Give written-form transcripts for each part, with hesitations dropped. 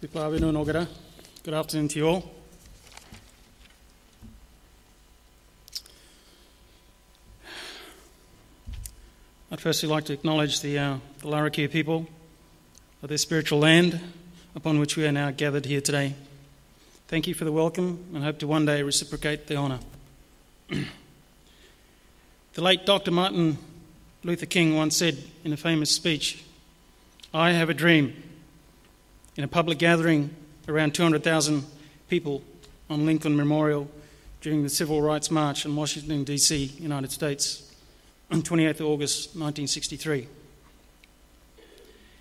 Good afternoon to you all. I'd firstly like to acknowledge the Larrakia people of their spiritual land upon which we are now gathered here today. Thank you for the welcome and hope to one day reciprocate the honour. The late Dr. Martin Luther King once said in a famous speech, "I have a dream," in a public gathering around 200,000 people on Lincoln Memorial during the Civil Rights March in Washington, D.C., United States, on 28th of August 1963.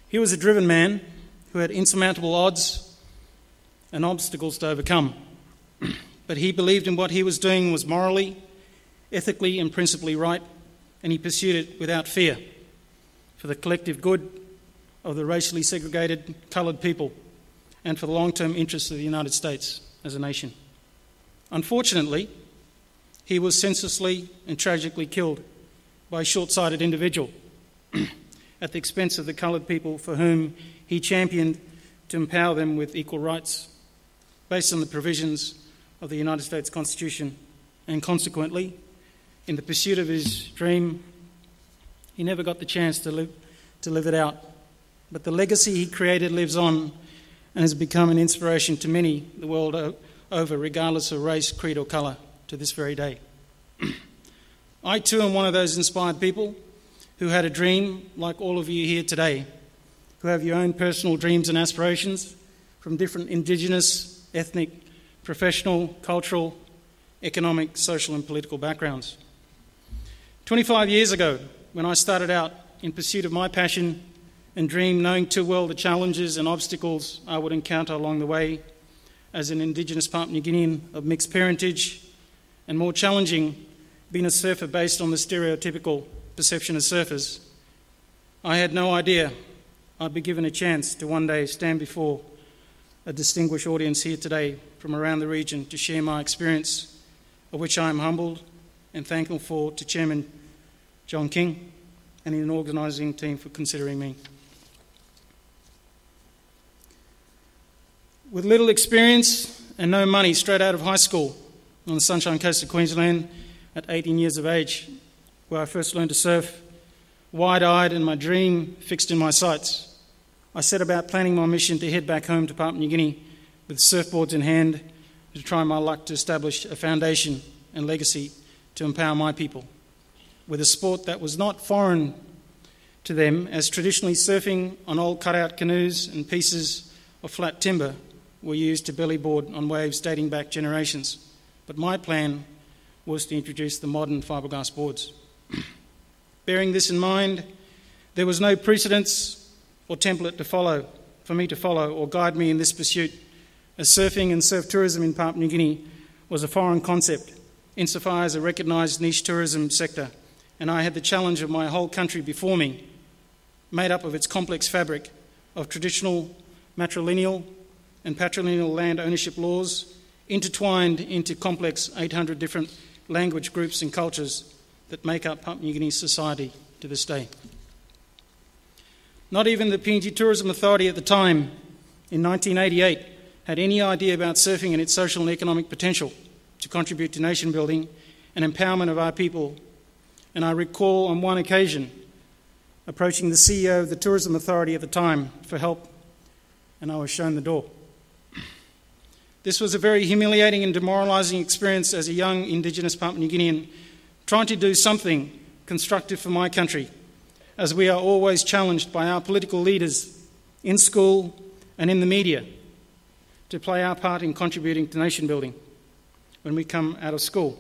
He was a driven man who had insurmountable odds and obstacles to overcome, but he believed in what he was doing was morally, ethically and principally right, and he pursued it without fear for the collective good of the racially segregated coloured people and for the long-term interests of the United States as a nation. Unfortunately, he was senselessly and tragically killed by a short-sighted individual at the expense of the coloured people for whom he championed to empower them with equal rights based on the provisions of the United States Constitution, and consequently, in the pursuit of his dream, he never got the chance to live it out. But the legacy he created lives on and has become an inspiration to many the world over, regardless of race, creed or colour, to this very day. I too am one of those inspired people who had a dream, like all of you here today, who have your own personal dreams and aspirations from different Indigenous, ethnic, professional, cultural, economic, social and political backgrounds. 25 years ago, when I started out in pursuit of my passion and dream, knowing too well the challenges and obstacles I would encounter along the way as an Indigenous Papua New Guinean of mixed parentage, and more challenging, being a surfer based on the stereotypical perception of surfers, I had no idea I'd be given a chance to one day stand before a distinguished audience here today from around the region to share my experience, of which I am humbled and thankful for to Chairman John King and an organising team for considering me. With little experience and no money straight out of high school on the Sunshine Coast of Queensland at 18 years of age, where I first learned to surf, wide-eyed and my dream fixed in my sights, I set about planning my mission to head back home to Papua New Guinea with surfboards in hand to try my luck to establish a foundation and legacy to empower my people with a sport that was not foreign to them, as traditionally surfing on old cut-out canoes and pieces of flat timber were used to bellyboard on waves dating back generations. But my plan was to introduce the modern fiberglass boards. Bearing this in mind, there was no precedence or template for me to follow or guide me in this pursuit, as surfing and surf tourism in Papua New Guinea was a foreign concept insofar as a recognised niche tourism sector, and I had the challenge of my whole country before me, made up of its complex fabric of traditional matrilineal and patrilineal land ownership laws, intertwined into complex 800 different language groups and cultures that make up Papua New Guinea society to this day. Not even the PNG Tourism Authority at the time, in 1988, had any idea about surfing and its social and economic potential to contribute to nation building and empowerment of our people. And I recall on one occasion approaching the CEO of the Tourism Authority at the time for help, and I was shown the door. This was a very humiliating and demoralising experience as a young Indigenous Papua New Guinean trying to do something constructive for my country, as we are always challenged by our political leaders in school and in the media to play our part in contributing to nation building when we come out of school.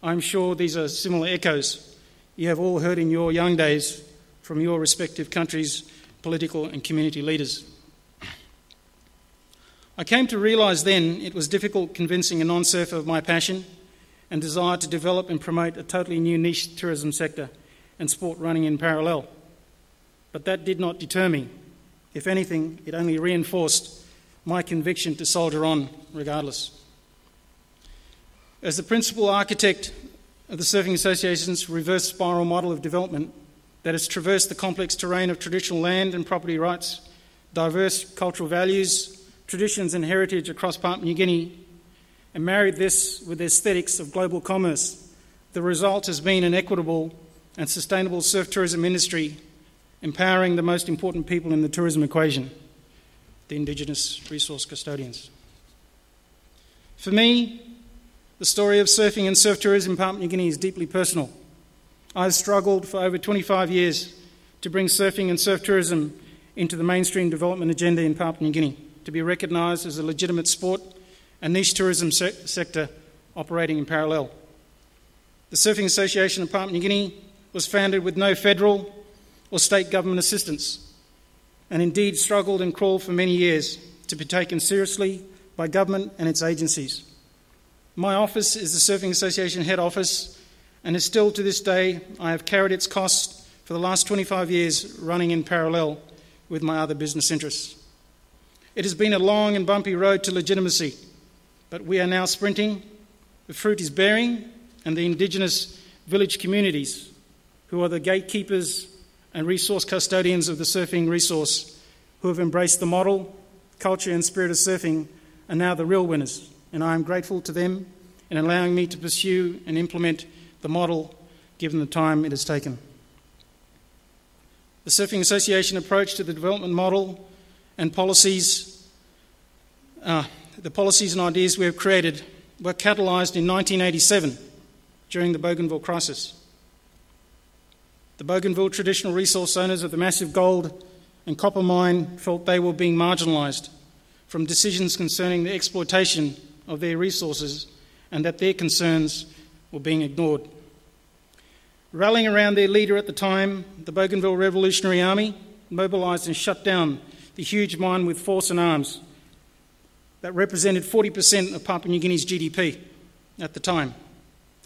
I'm sure these are similar echoes you have all heard in your young days from your respective countries' political and community leaders. I came to realise then it was difficult convincing a non-surfer of my passion and desire to develop and promote a totally new niche tourism sector and sport running in parallel. But that did not deter me. If anything, it only reinforced my conviction to soldier on regardless. As the principal architect of the Surfing Association's reverse spiral model of development that has traversed the complex terrain of traditional land and property rights, diverse cultural values, traditions and heritage across Papua New Guinea and married this with the aesthetics of global commerce, the result has been an equitable and sustainable surf tourism industry, empowering the most important people in the tourism equation, the Indigenous resource custodians. For me, the story of surfing and surf tourism in Papua New Guinea is deeply personal. I've struggled for over 25 years to bring surfing and surf tourism into the mainstream development agenda in Papua New Guinea, to be recognised as a legitimate sport and niche tourism sector operating in parallel. The Surfing Association of Papua New Guinea was founded with no federal or state government assistance, and indeed struggled and crawled for many years to be taken seriously by government and its agencies. My office is the Surfing Association head office, and is still to this day I have carried its costs for the last 25 years, running in parallel with my other business interests. It has been a long and bumpy road to legitimacy, but we are now sprinting, the fruit is bearing, and the Indigenous village communities, who are the gatekeepers and resource custodians of the surfing resource, who have embraced the model, culture and spirit of surfing, are now the real winners, and I am grateful to them in allowing me to pursue and implement the model given the time it has taken. The Surfing Association approach to the development model and policies, the policies and ideas we have created were catalysed in 1987 during the Bougainville crisis. The Bougainville traditional resource owners of the massive gold and copper mine felt they were being marginalised from decisions concerning the exploitation of their resources, and that their concerns were being ignored. Rallying around their leader at the time, the Bougainville Revolutionary Army mobilised and shut down the huge mine with force and arms that represented 40% of Papua New Guinea's GDP at the time,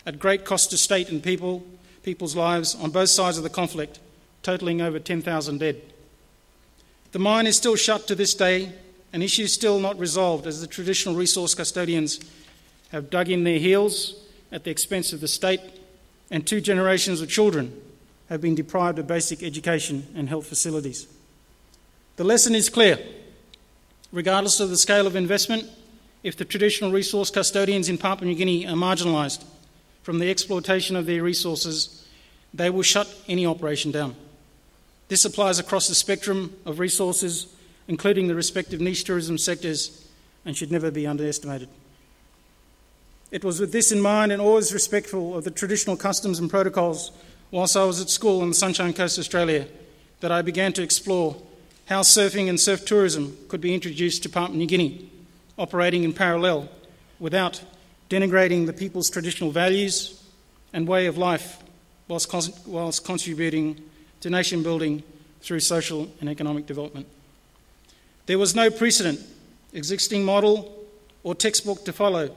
at great cost to state and people's lives on both sides of the conflict, totalling over 10,000 dead. The mine is still shut to this day, and issues still not resolved, as the traditional resource custodians have dug in their heels at the expense of the state, and 2 generations of children have been deprived of basic education and health facilities. The lesson is clear. Regardless of the scale of investment, if the traditional resource custodians in Papua New Guinea are marginalised from the exploitation of their resources, they will shut any operation down. This applies across the spectrum of resources, including the respective niche tourism sectors, and should never be underestimated. It was with this in mind, and always respectful of the traditional customs and protocols whilst I was at school on the Sunshine Coast, Australia, that I began to explore how surfing and surf tourism could be introduced to Papua New Guinea, operating in parallel without denigrating the people's traditional values and way of life, whilst contributing to nation building through social and economic development. There was no precedent, existing model or textbook to follow,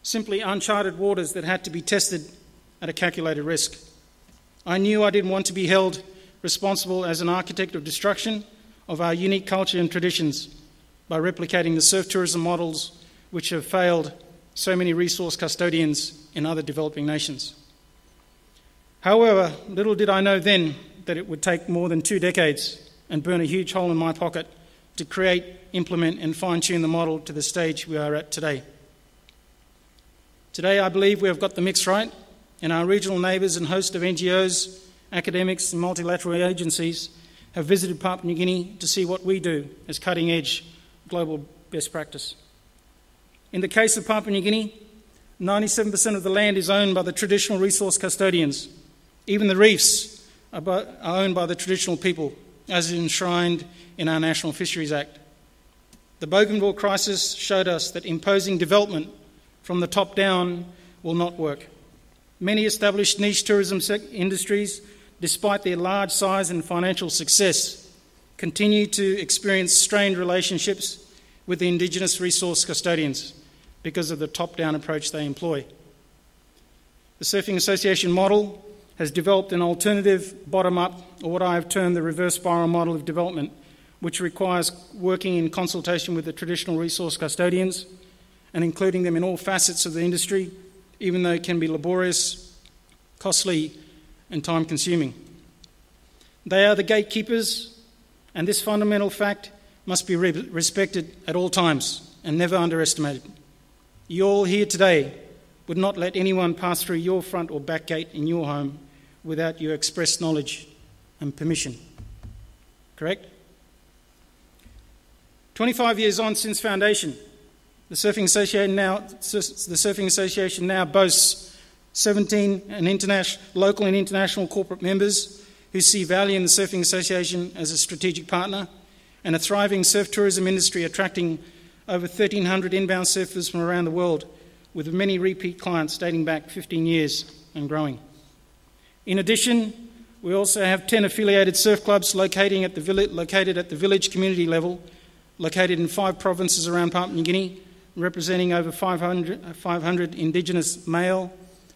simply uncharted waters that had to be tested at a calculated risk. I knew I didn't want to be held responsible as an architect of destruction of our unique culture and traditions by replicating the surf tourism models which have failed so many resource custodians in other developing nations. However, little did I know then that it would take more than 2 decades and burn a huge hole in my pocket to create, implement and fine-tune the model to the stage we are at today. Today, I believe we have got the mix right, and our regional neighbours and host of NGOs, academics and multilateral agencies have visited Papua New Guinea to see what we do as cutting-edge global best practice. In the case of Papua New Guinea, 97% of the land is owned by the traditional resource custodians. Even the reefs are owned by the traditional people, as is enshrined in our National Fisheries Act. The Bougainville crisis showed us that imposing development from the top down will not work. Many established niche tourism industries, despite their large size and financial success, continue to experience strained relationships with the Indigenous resource custodians because of the top-down approach they employ. The Surfing Association model has developed an alternative bottom-up, or what I have termed the reverse spiral model of development, which requires working in consultation with the traditional resource custodians and including them in all facets of the industry, even though it can be laborious, costly and time-consuming. They are the gatekeepers, and this fundamental fact must be respected at all times and never underestimated. You all here today would not let anyone pass through your front or back gate in your home without your express knowledge and permission. Correct? 25 years on since foundation, the Surfing Association now boasts 17 local and international corporate members who see value in the Surfing Association as a strategic partner, and a thriving surf tourism industry attracting over 1,300 inbound surfers from around the world, with many repeat clients dating back 15 years and growing. In addition, we also have 10 affiliated surf clubs located at the village community level, located in 5 provinces around Papua New Guinea, representing over 500 Indigenous male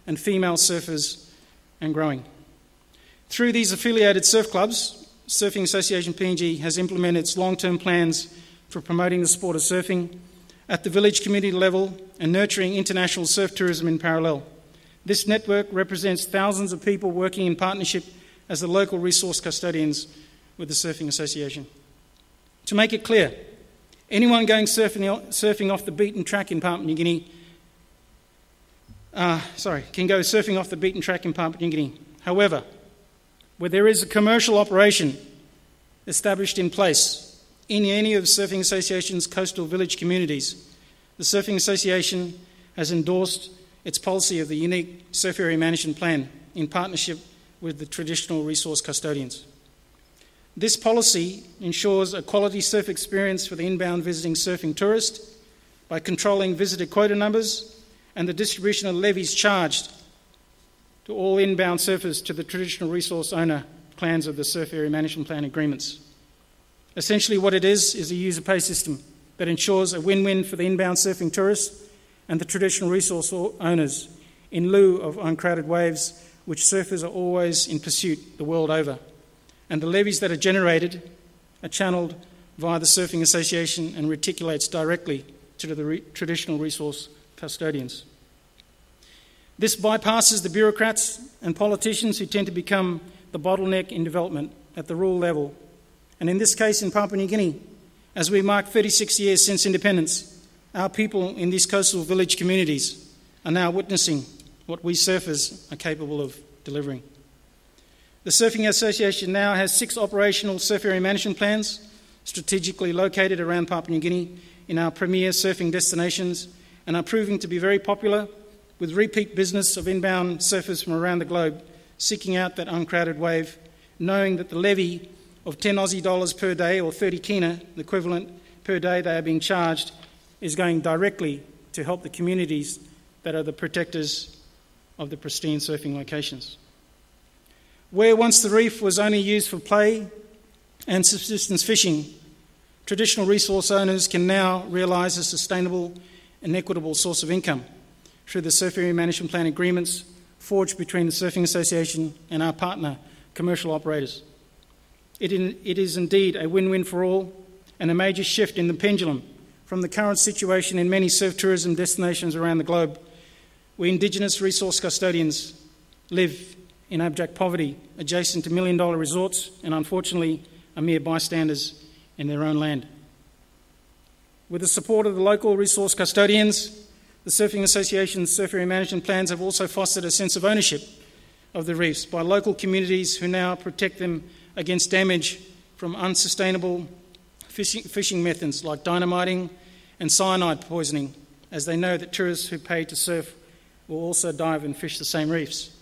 and female surfers and growing. Through these affiliated surf clubs, Surfing Association PNG has implemented its long-term plans for promoting the sport of surfing at the village community level and nurturing international surf tourism in parallel. This network represents thousands of people working in partnership as the local resource custodians with the Surfing Association. To make it clear, anyone going surfing off the beaten track in Papua New Guinea can go surfing off the beaten track in Papua New Guinea. However, where there is a commercial operation established in place in any of the Surfing Association's coastal village communities, the Surfing Association has endorsed its policy of the unique surf area management plan in partnership with the traditional resource custodians. This policy ensures a quality surf experience for the inbound visiting surfing tourist by controlling visitor quota numbers and the distribution of levies charged to all inbound surfers to the traditional resource owner plans of the surf area management plan agreements. Essentially what it is a user pay system that ensures a win-win for the inbound surfing tourist and the traditional resource owners in lieu of uncrowded waves which surfers are always in pursuit the world over. And the levies that are generated are channelled via the Surfing Association and reticulates directly to the traditional resource custodians. This bypasses the bureaucrats and politicians who tend to become the bottleneck in development at the rural level. And in this case in Papua New Guinea, as we mark 36 years since independence, our people in these coastal village communities are now witnessing what we surfers are capable of delivering. The Surfing Association now has 6 operational surf area management plans strategically located around Papua New Guinea in our premier surfing destinations, and are proving to be very popular with repeat business of inbound surfers from around the globe seeking out that uncrowded wave, knowing that the levy of 10 Aussie dollars per day, or 30 kina, the equivalent per day they are being charged, is going directly to help the communities that are the protectors of the pristine surfing locations. Where once the reef was only used for play and subsistence fishing, traditional resource owners can now realise a sustainable and equitable source of income through the surf area management plan agreements forged between the Surfing Association and our partner commercial operators. It is indeed a win-win for all, and a major shift in the pendulum from the current situation in many surf tourism destinations around the globe, where Indigenous resource custodians live in abject poverty adjacent to million-dollar resorts and unfortunately are mere bystanders in their own land. With the support of the local resource custodians, the Surfing Association's surf area management plans have also fostered a sense of ownership of the reefs by local communities who now protect them against damage from unsustainable fishing methods like dynamiting and cyanide poisoning, as they know that tourists who pay to surf will also dive and fish the same reefs.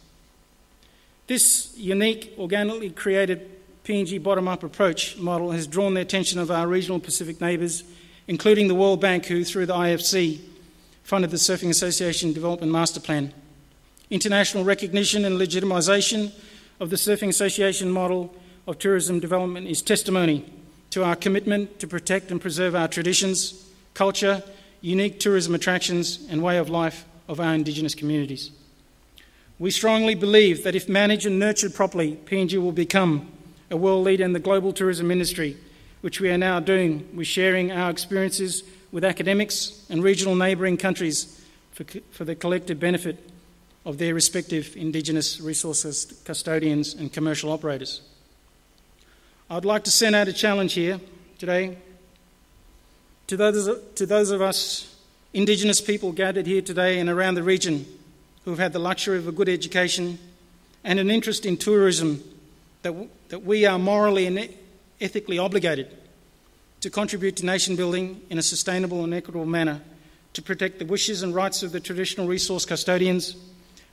This unique, organically created PNG bottom-up approach model has drawn the attention of our regional Pacific neighbours, including the World Bank, who through the IFC funded the Surfing Association Development Master Plan. International recognition and legitimisation of the Surfing Association model of tourism development is testimony to our commitment to protect and preserve our traditions, culture, unique tourism attractions and way of life of our Indigenous communities. We strongly believe that if managed and nurtured properly, PNG will become a world leader in the global tourism industry, which we are now doing with sharing our experiences with academics and regional neighbouring countries for the collective benefit of their respective Indigenous resources custodians and commercial operators. I'd like to send out a challenge here today To those of us Indigenous people gathered here today and around the region who have had the luxury of a good education and an interest in tourism, that we are morally and ethically obligated to contribute to nation building in a sustainable and equitable manner, to protect the wishes and rights of the traditional resource custodians,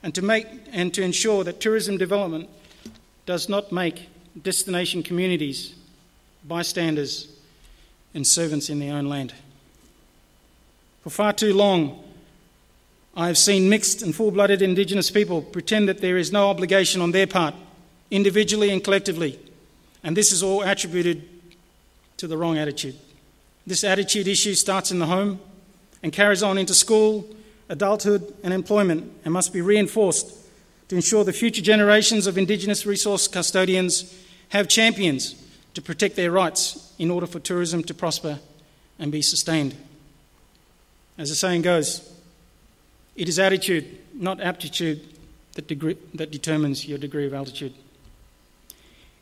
and to ensure that tourism development does not make destination communities bystanders and servants in their own land. For far too long, I have seen mixed and full-blooded Indigenous people pretend that there is no obligation on their part, individually and collectively, and this is all attributed to the wrong attitude. This attitude issue starts in the home and carries on into school, adulthood and employment, and must be reinforced to ensure the future generations of Indigenous resource custodians have champions to protect their rights in order for tourism to prosper and be sustained. As the saying goes, it is attitude, not aptitude, that determines your degree of altitude.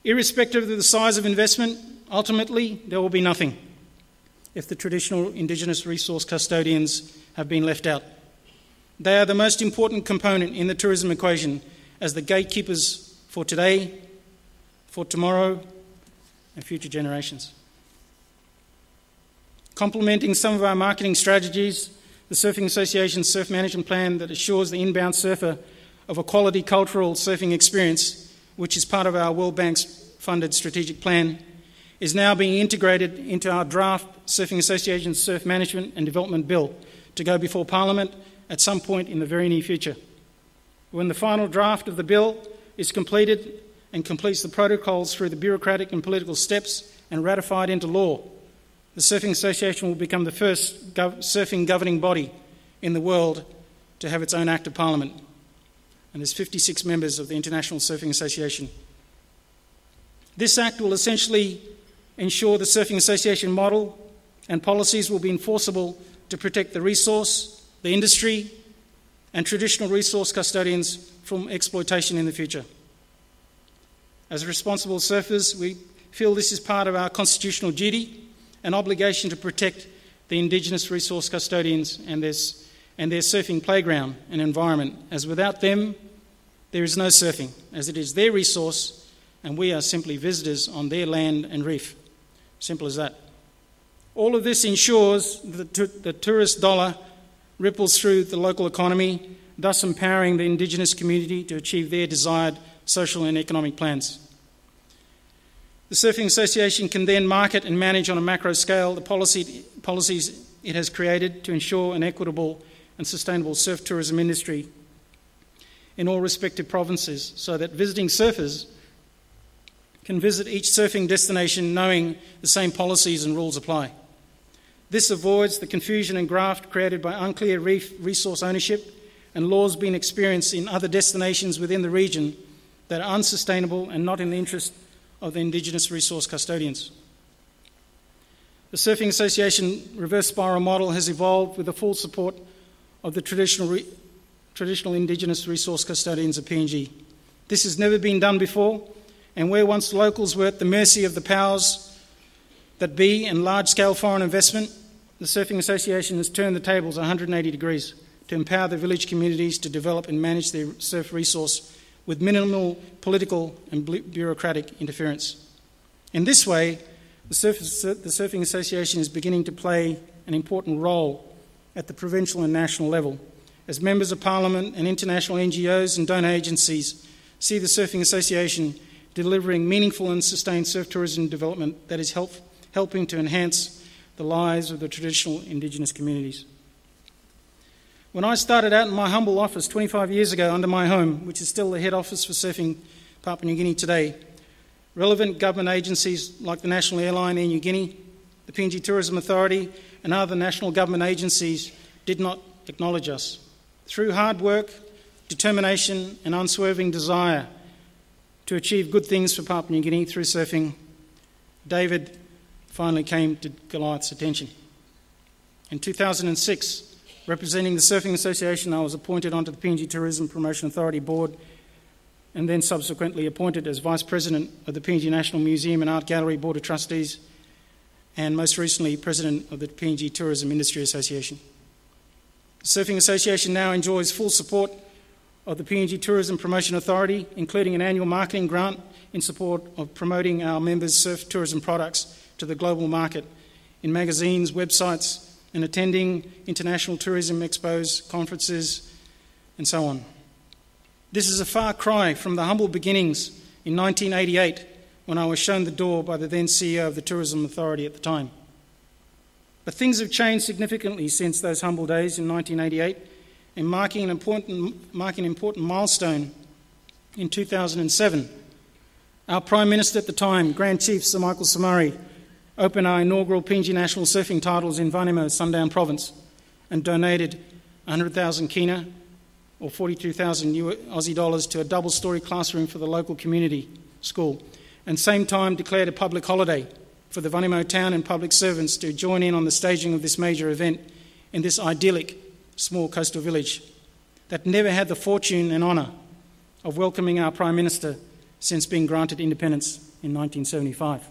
Irrespective of the size of investment, ultimately there will be nothing if the traditional Indigenous resource custodians have been left out. They are the most important component in the tourism equation as the gatekeepers for today, for tomorrow, and future generations. Complementing some of our marketing strategies, the Surfing Association's surf management plan that assures the inbound surfer of a quality cultural surfing experience, which is part of our World Bank's funded strategic plan, is now being integrated into our draft Surfing Association's Surf Management and Development Bill to go before Parliament at some point in the very near future. When the final draft of the bill is completed and completes the protocols through the bureaucratic and political steps and ratified into law, the Surfing Association will become the first surfing governing body in the world to have its own Act of Parliament. And there's 56 members of the International Surfing Association. This Act will essentially ensure the Surfing Association model and policies will be enforceable to protect the resource, the industry, and traditional resource custodians from exploitation in the future. As responsible surfers, we feel this is part of our constitutional duty and obligation to protect the Indigenous resource custodians and their surfing playground and environment, as without them, there is no surfing, as it is their resource and we are simply visitors on their land and reef. Simple as that. All of this ensures that the tourist dollar ripples through the local economy, thus empowering the Indigenous community to achieve their desired social and economic plans. The Surfing Association can then market and manage on a macro scale the policies it has created to ensure an equitable and sustainable surf tourism industry in all respective provinces, so that visiting surfers can visit each surfing destination knowing the same policies and rules apply. This avoids the confusion and graft created by unclear reef resource ownership and laws being experienced in other destinations within the region that are unsustainable and not in the interest of the Indigenous resource custodians. The Surfing Association reverse spiral model has evolved with the full support of the traditional Indigenous resource custodians of PNG. This has never been done before, and where once locals were at the mercy of the powers that be and large-scale foreign investment, the Surfing Association has turned the tables 180 degrees to empower the village communities to develop and manage their surf resource with minimal political and bureaucratic interference. In this way, the Surfing Association is beginning to play an important role at the provincial and national level, as members of Parliament and international NGOs and donor agencies see the Surfing Association delivering meaningful and sustained surf tourism development that is helping to enhance the lives of the traditional Indigenous communities. When I started out in my humble office 25 years ago under my home, which is still the head office for surfing Papua New Guinea today, relevant government agencies like the National Airline Air New Guinea, the PNG Tourism Authority and other national government agencies did not acknowledge us. Through hard work, determination and unswerving desire to achieve good things for Papua New Guinea through surfing, David finally came to Goliath's attention. In 2006, representing the Surfing Association, I was appointed onto the PNG Tourism Promotion Authority Board and then subsequently appointed as Vice President of the PNG National Museum and Art Gallery Board of Trustees and most recently President of the PNG Tourism Industry Association. The Surfing Association now enjoys full support of the PNG Tourism Promotion Authority, including an annual marketing grant in support of promoting our members' surf tourism products to the global market in magazines, websites, and attending international tourism expos, conferences, and so on. This is a far cry from the humble beginnings in 1988 when I was shown the door by the then CEO of the Tourism Authority at the time. But things have changed significantly since those humble days in 1988, and marking an important milestone in 2007. Our Prime Minister at the time, Grand Chief Sir Michael Somare, opened our inaugural PNG National Surfing titles in Vanimo, Sundown Province, and donated 100,000 kina, or 42,000 Aussie dollars, to a double-storey classroom for the local community school, and same time declared a public holiday for the Vanimo town and public servants to join in on the staging of this major event in this idyllic small coastal village that never had the fortune and honour of welcoming our Prime Minister since being granted independence in 1975.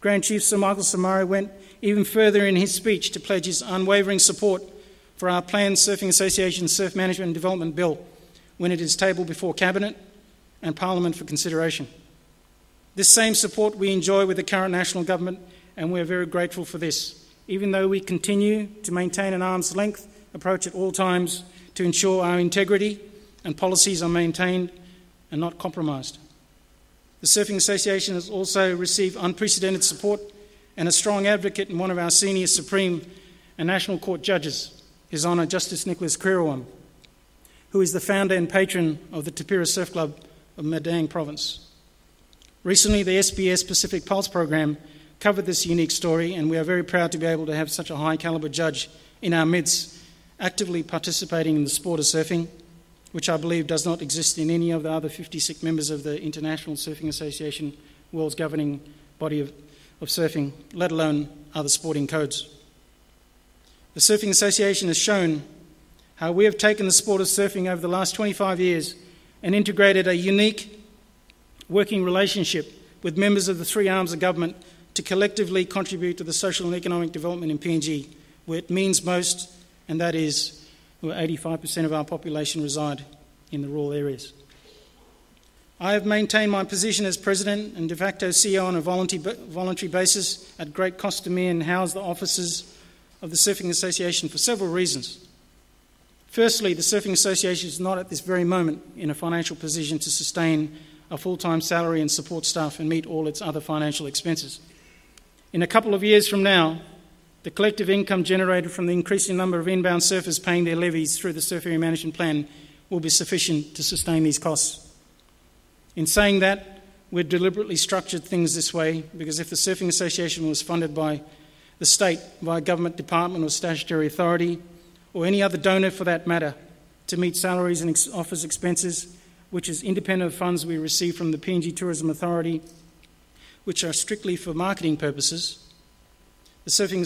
Grand Chief Sir Michael Somare went even further in his speech to pledge his unwavering support for our planned Surfing Association Surf Management and Development Bill when it is tabled before Cabinet and Parliament for consideration. This same support we enjoy with the current national government, and we are very grateful for this, even though we continue to maintain an arm's length approach at all times to ensure our integrity and policies are maintained and not compromised. The Surfing Association has also received unprecedented support and a strong advocate in one of our senior Supreme and National Court judges, His Honour Justice Nicholas Krirawam, who is the founder and patron of the Tapira Surf Club of Madang Province. Recently, the SBS Pacific Pulse program covered this unique story, and we are very proud to be able to have such a high-calibre judge in our midst, actively participating in the sport of surfing, which I believe does not exist in any of the other 56 members of the International Surfing Association, world's governing body of surfing, let alone other sporting codes. The Surfing Association has shown how we have taken the sport of surfing over the last 25 years and integrated a unique working relationship with members of the three arms of government to collectively contribute to the social and economic development in PNG, where it means most, and that is where 85% of our population reside in the rural areas. I have maintained my position as President and de facto CEO on a voluntary basis at great cost to me and house the offices of the Surfing Association for several reasons. Firstly, the Surfing Association is not at this very moment in a financial position to sustain a full-time salary and support staff and meet all its other financial expenses. In a couple of years from now, the collective income generated from the increasing number of inbound surfers paying their levies through the Surf Area Management Plan will be sufficient to sustain these costs. In saying that, we've deliberately structured things this way because if the Surfing Association was funded by the state, by a government department or statutory authority, or any other donor for that matter, to meet salaries and office expenses, which is independent of funds we receive from the PNG Tourism Authority, which are strictly for marketing purposes, the Surfing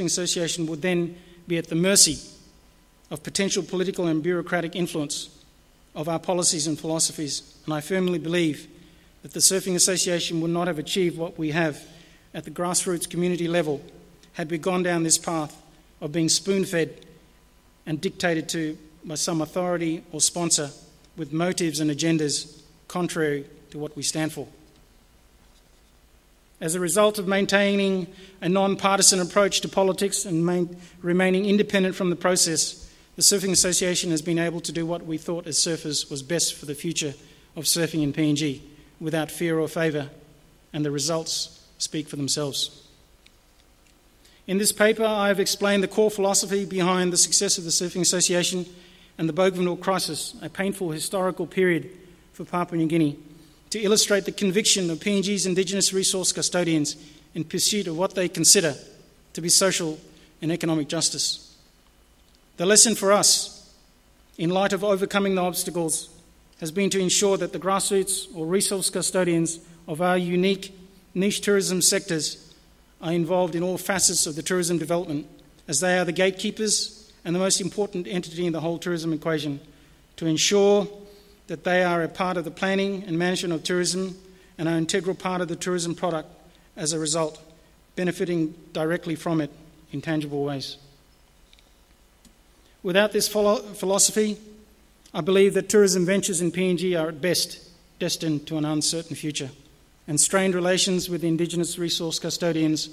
Association would then be at the mercy of potential political and bureaucratic influence of our policies and philosophies, and I firmly believe that the Surfing Association would not have achieved what we have at the grassroots community level had we gone down this path of being spoon-fed and dictated to by some authority or sponsor with motives and agendas contrary to what we stand for. As a result of maintaining a non-partisan approach to politics and remaining independent from the process, the Surfing Association has been able to do what we thought as surfers was best for the future of surfing in PNG, without fear or favour, and the results speak for themselves. In this paper, I have explained the core philosophy behind the success of the Surfing Association and the Bougainville crisis, a painful historical period for Papua New Guinea, to illustrate the conviction of PNG's Indigenous resource custodians in pursuit of what they consider to be social and economic justice. The lesson for us, in light of overcoming the obstacles, has been to ensure that the grassroots or resource custodians of our unique niche tourism sectors are involved in all facets of the tourism development, as they are the gatekeepers and the most important entity in the whole tourism equation, to ensure that they are a part of the planning and management of tourism and are an integral part of the tourism product as a result, benefiting directly from it in tangible ways. Without this philosophy, I believe that tourism ventures in PNG are at best destined to an uncertain future, and strained relations with Indigenous resource custodians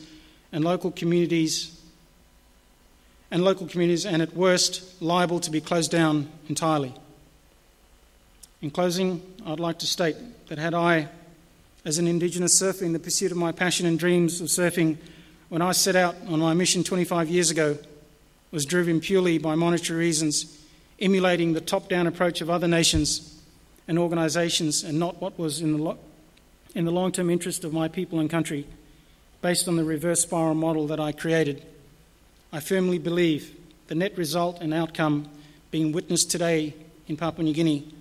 and local communities, and at worst liable to be closed down entirely. In closing, I'd like to state that had I, as an Indigenous surfer in the pursuit of my passion and dreams of surfing, when I set out on my mission 25 years ago, was driven purely by monetary reasons, emulating the top-down approach of other nations and organisations, and not what was in the long-term interest of my people and country, based on the reverse spiral model that I created, I firmly believe the net result and outcome being witnessed today in Papua New Guinea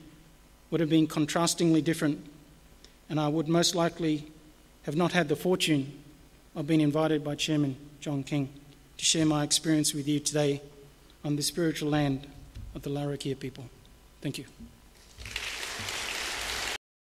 would have been contrastingly different, and I would most likely have not had the fortune of being invited by Chairman John King to share my experience with you today on the spiritual land of the Larrakia people. Thank you.